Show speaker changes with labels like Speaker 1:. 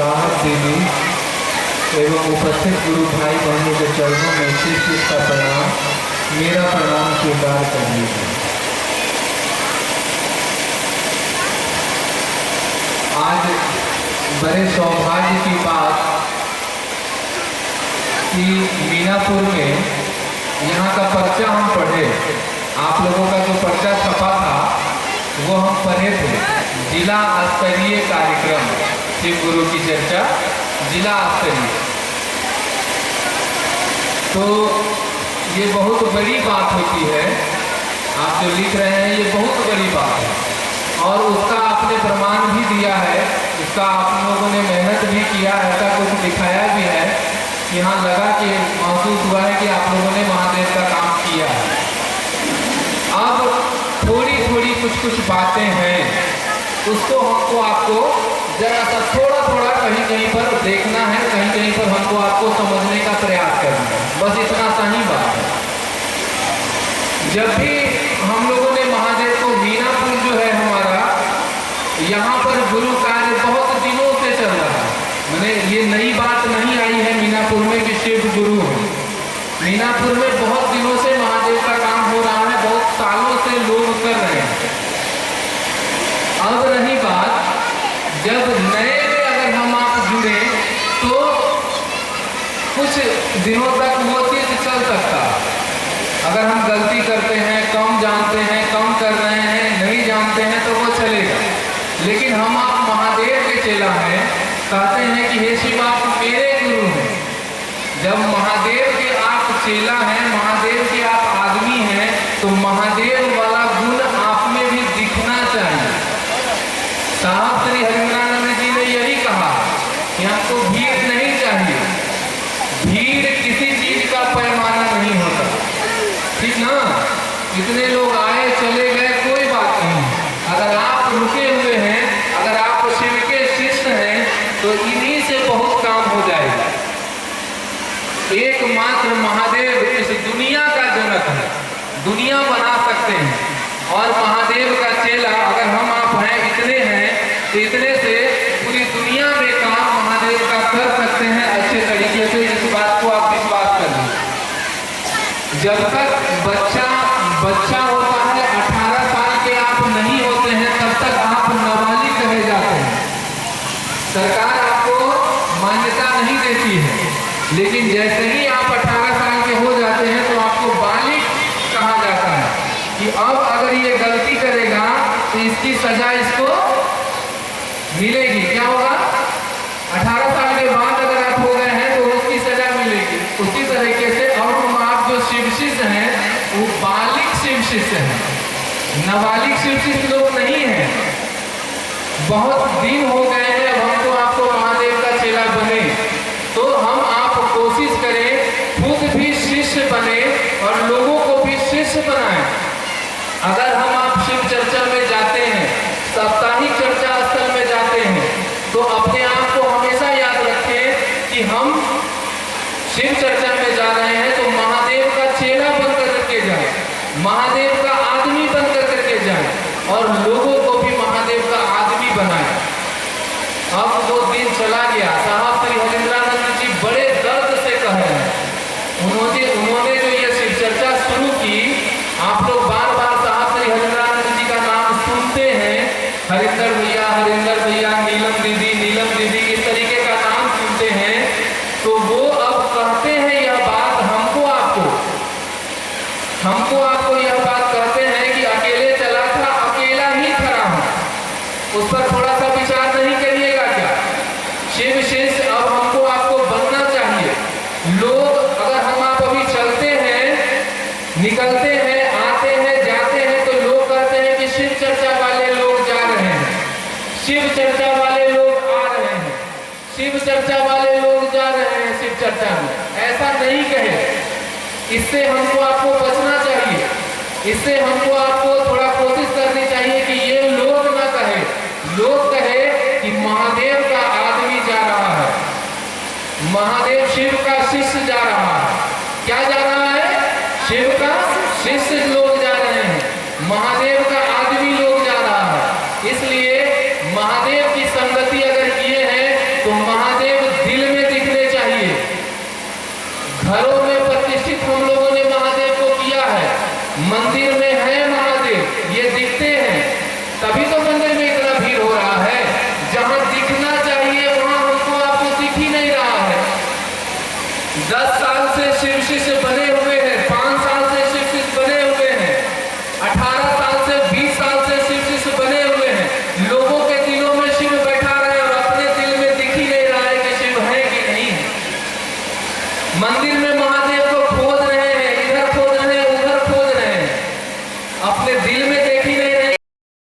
Speaker 1: बाहर देवी एवं उपस्थित गुरु भाई बहनों के चरणों में शीश का प्रणाम, मेरा प्रणाम स्वीकार कर लीजिए। आज बड़े सौभाग्य की बात कि मीनापुर में यहाँ का पर्चा हम पढ़े, आप लोगों का जो पर्चा छपा था वो हम पढ़े थे। जिला स्तरीय कार्यक्रम शिव गुरु की चर्चा जिला स्तरीय, तो ये बहुत बड़ी बात होती है। आप जो लिख रहे हैं ये बहुत बड़ी बात है और उसका आपने प्रमाण भी दिया है, इसका आप लोगों ने मेहनत भी किया, ऐसा कुछ दिखाया भी है। यहाँ लगा कि महसूस हुआ है कि आप लोगों ने महादेव का काम किया है। अब थोड़ी थोड़ी कुछ बातें हैं, उसको हमको आपको जरा सा थोड़ा कहीं कहीं पर देखना है, कहीं कहीं पर हमको आपको समझने का प्रयास करना है, बस इतना सा ही बात है। जब भी हम लोगों ने महादेव को मीनापुर जो है हमारा, यहाँ पर गुरु कार्य बहुत दिनों से चल रहा है, मैंने ये नई बात नहीं आई है मीनापुर में कि शिव गुरु है। मीनापुर में बहुत दिनों से महादेव का काम हो रहा है, बहुत सालों से लोग कर रहे हैं। अब रही बात, जब नए में अगर हम आप जुड़े तो कुछ दिनों तक वो चीज चल सकता है। अगर हम गलती करते हैं, कम जानते हैं, कम कर रहे हैं, नहीं जानते हैं तो वो चलेगा। लेकिन हम आप महादेव के चेला हैं, कहते हैं कि हे शिव आप मेरे गुरु हैं। जब महादेव के आप चेला हैं, महादेव के आप आदमी हैं, तो महादेव वाला गुण आप में भी दिखना चाहिए। साहब श्री हरिंद्रानंद जी ने यही कहा कि आपको भीड़ नहीं चाहिए, भीड़ किसी चीज का पैमाना नहीं होता, ठीक ना। इतने लोग आए चले गए कोई बात नहीं, अगर आप रुके हुए हैं, अगर आप शिव के शिष्य हैं तो इन्हीं से बहुत काम हो जाएगा। एकमात्र महादेव इस दुनिया का जनक है, दुनिया बना सकते हैं। और महादेव का चेला अगर हम आप हैं, इतने हैं, तो इतने से पूरी दुनिया में काम महादेव का कर सकते हैं अच्छे तरीके से। इस बात को आप विश्वास कर लीजिए। जब तक बच्चा होता है, 18 साल के आप नहीं होते हैं, तब तक आप नाबालिग कहे जाते हैं। सरकार आपको मान्यता नहीं देती है, लेकिन जैसे ही आप 18 साल के हो जाते हैं तो आपको बालिग कहा जाता है कि अब अगर ये गलती करेगा तो इसकी सजा इसको मिलेगी। क्या होगा? 18 साल के बाद अगर आप हो गए हैं तो उसकी सजा मिलेगी। उसी तरीके से अब हम आप जो शिव शिष्य हैं वो बालिग शिव शिष्य हैं, नाबालिग शिव शिष्य लोग नहीं है। बहुत दिन हो गए हैं, अब हमको आपको महादेव का चेला बने, तो हम आप कोशिश करें खुद भी शिष्य बने और लोगों को भी शिष्य बनाएं। अगर हम आप शिव चर्चा में जाते हैं, साप्ताहिक चर्चा स्थल में जाते हैं, तो अपने आप को हमेशा याद रखें कि हम शिव चर्चा में जा रहे हैं तो महादेव का चेला बनकर करके जाए, महादेव का आदमी बनकर करके जाए और लोगों को भी महादेव का आदमी बनाए। अब वो दिन चला गया। साहब श्री हरिंद्रानंद जी बड़े दर्द से कह रहे हैं, उन्होंने जो ये शिव चर्चा शुरू की, आप लोग बार बार साहब श्री हरिंद्रानंद जी का नाम सुनते हैं, हरिंदर भैया, नीलम दीदी, इस तरीके का नाम सुनते हैं, तो वो अब कहते हैं यह बात हमको आपको यह बात कहते हैं कि अकेले चला था, अकेला ही खड़ा हूं। उस पर थोड़ा सा विचार नहीं करिएगा क्या? शिव शिष्य अब हमको आपको बनना चाहिए। लोग अगर हम आप अभी चलते हैं, निकलते हैं, आते हैं, जाते हैं, तो लोग कहते हैं कि शिव चर्चा वाले लोग जा रहे हैं, शिव चर्चा वाले लोग आ रहे हैं, शिव चर्चा वाले लोग जा रहे हैं शिव चर्चा में। ऐसा नहीं कहे, इससे हमको आपको बचना चाहिए, इससे हमको आपको थोड़ा कोशिश करनी चाहिए कि ये लोग ना कहे, लोग कहे कि महादेव का आदमी जा रहा है, महादेव शिव का शिष्य जा रहा है। क्या जा रहा है? शिव का शिष्य लोग जा रहे हैं, महादेव का आदमी लोग जा रहा है। इसलिए महादेव की संगति अगर किए हैं तो मंदिर में है महादेव, ये दिखते हैं, तभी तो मंदिर में इतना भीड़ हो रहा है। जहां दिखना चाहिए वहां हमको आपको दिख ही नहीं रहा है। 10 साल से शिव शिष्य बने हुए हैं, 5 साल से शिव शिष्य बने हुए हैं, 18 साल से 20 साल से शिव शिष्य बने हुए हैं। लोगों के दिलों में शिव बैठा रहे और अपने दिल में दिख ही नहीं रहा है कि शिव है कि नहीं है। मंदिर में